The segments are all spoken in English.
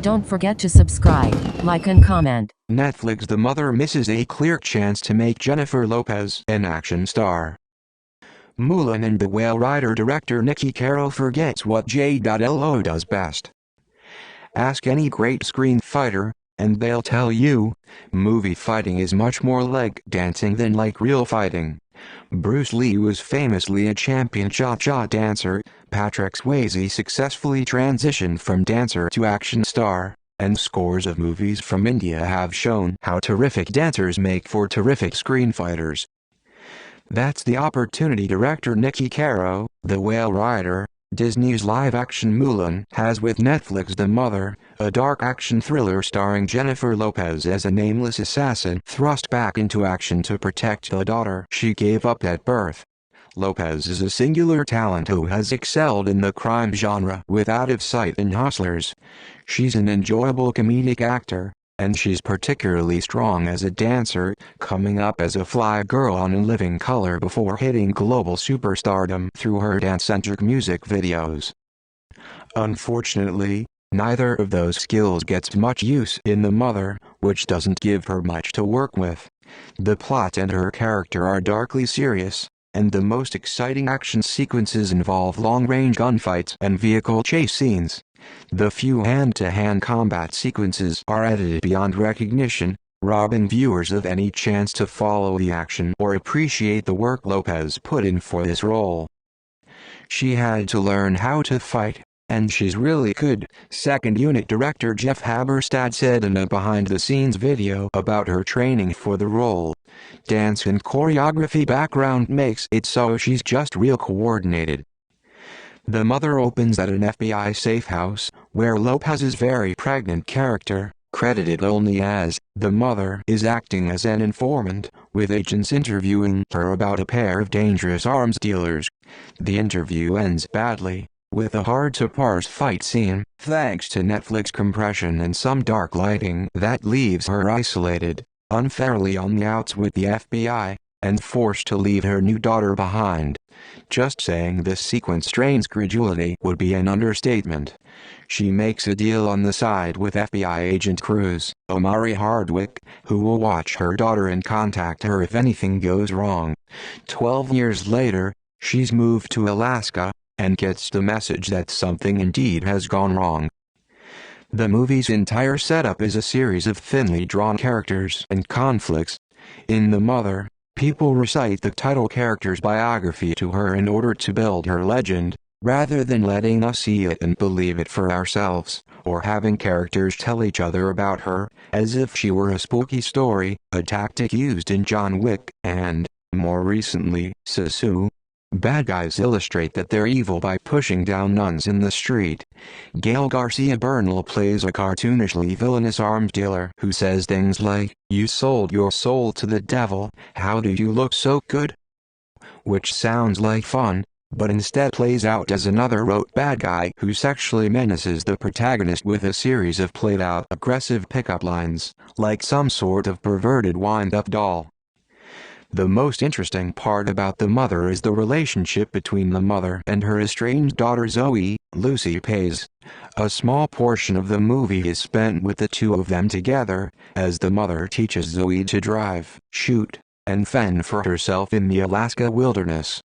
Don't forget to subscribe, like and comment. Netflix The Mother misses a clear chance to make Jennifer Lopez an action star. Mulan and the Whale writer director Niki Caro forgets what J.Lo does best. Ask any great screen fighter, and they'll tell you, movie fighting is much more like dancing than like real fighting. Bruce Lee was famously a champion cha-cha dancer. Patrick Swayze successfully transitioned from dancer to action star, and scores of movies from India have shown how terrific dancers make for terrific screen fighters. That's the opportunity director Niki Caro, the Whale writer, Disney's live-action Mulan, has with Netflix The Mother, a dark action thriller starring Jennifer Lopez as a nameless assassin thrust back into action to protect the daughter she gave up at birth. Lopez is a singular talent who has excelled in the crime genre with Out of Sight and Hustlers. She's an enjoyable comedic actor, and she's particularly strong as a dancer, coming up as a fly girl on In Living Color before hitting global superstardom through her dance-centric music videos. Unfortunately, neither of those skills gets much use in The Mother, which doesn't give her much to work with. The plot and her character are darkly serious, and the most exciting action sequences involve long-range gunfights and vehicle chase scenes. The few hand-to-hand combat sequences are edited beyond recognition, robbing viewers of any chance to follow the action or appreciate the work Lopez put in for this role. She had to learn how to fight, and she's really good, second unit director Jeff Haberstad said in a behind-the-scenes video about her training for the role. Dance and choreography background makes it so she's just real coordinated. The Mother opens at an FBI safe house, where Lopez's very pregnant character, credited only as The Mother, is acting as an informant, with agents interviewing her about a pair of dangerous arms dealers. The interview ends badly, with a hard-to-parse fight scene, thanks to Netflix compression and some dark lighting that leaves her isolated, unfairly on the outs with the FBI, and forced to leave her new daughter behind. Just saying this sequence strains credulity would be an understatement. She makes a deal on the side with FBI agent Cruz, Omari Hardwick, who will watch her daughter and contact her if anything goes wrong. 12 years later, she's moved to Alaska, and gets the message that something indeed has gone wrong. The movie's entire setup is a series of thinly drawn characters and conflicts. In The Mother, people recite the title character's biography to her in order to build her legend, rather than letting us see it and believe it for ourselves, or having characters tell each other about her, as if she were a spooky story, a tactic used in John Wick, and, more recently, Sisu. Bad guys illustrate that they're evil by pushing down nuns in the street. Gail Garcia Bernal plays a cartoonishly villainous arms dealer who says things like, "You sold your soul to the devil, how do you look so good?" Which sounds like fun, but instead plays out as another rote bad guy who sexually menaces the protagonist with a series of played-out aggressive pickup lines, like some sort of perverted wind-up doll. The most interesting part about The Mother is the relationship between the mother and her estranged daughter Zoe, Lucy Pays. A small portion of the movie is spent with the two of them together, as the mother teaches Zoe to drive, shoot, and fend for herself in the Alaska wilderness.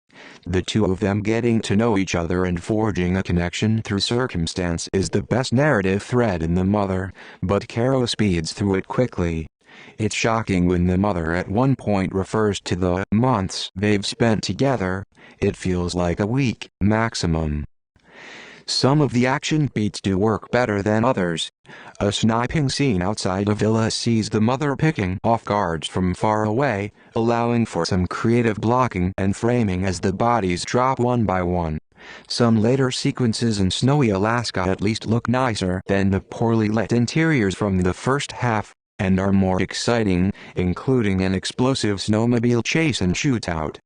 The two of them getting to know each other and forging a connection through circumstance is the best narrative thread in The Mother, but Caro speeds through it quickly. It's shocking when the mother at one point refers to the months they've spent together. It feels like a week, maximum. Some of the action beats do work better than others. A sniping scene outside a villa sees the mother picking off guards from far away, allowing for some creative blocking and framing as the bodies drop one by one. Some later sequences in snowy Alaska at least look nicer than the poorly lit interiors from the first half, and are more exciting, including an explosive snowmobile chase and shootout.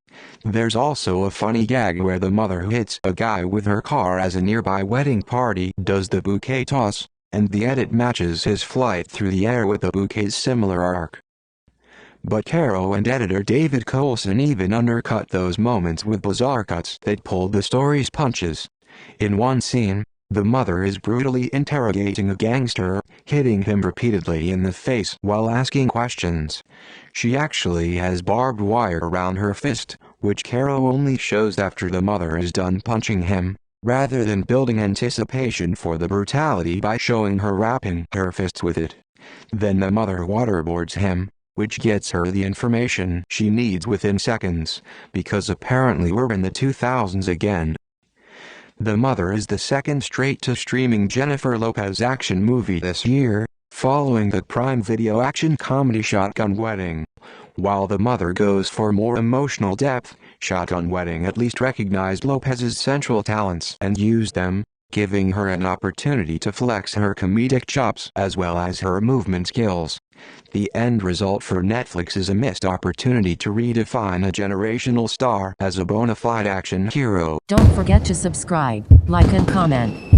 There's also a funny gag where the mother hits a guy with her car as a nearby wedding party does the bouquet toss, and the edit matches his flight through the air with the bouquet's similar arc. But Caro and editor David Coulson even undercut those moments with bizarre cuts that pulled the story's punches. In one scene, The mother is brutally interrogating a gangster, hitting him repeatedly in the face while asking questions. She actually has barbed wire around her fist, which Caro only shows after the mother is done punching him, rather than building anticipation for the brutality by showing her wrapping her fists with it. Then the mother waterboards him, which gets her the information she needs within seconds, because apparently we're in the 2000s again. The Mother is the second straight-to-streaming Jennifer Lopez action movie this year, following the Prime Video action comedy Shotgun Wedding. While The Mother goes for more emotional depth, Shotgun Wedding at least recognized Lopez's central talents and used them, giving her an opportunity to flex her comedic chops as well as her movement skills. The end result for Netflix is a missed opportunity to redefine a generational star as a bona fide action hero. Don't forget to subscribe, like and comment.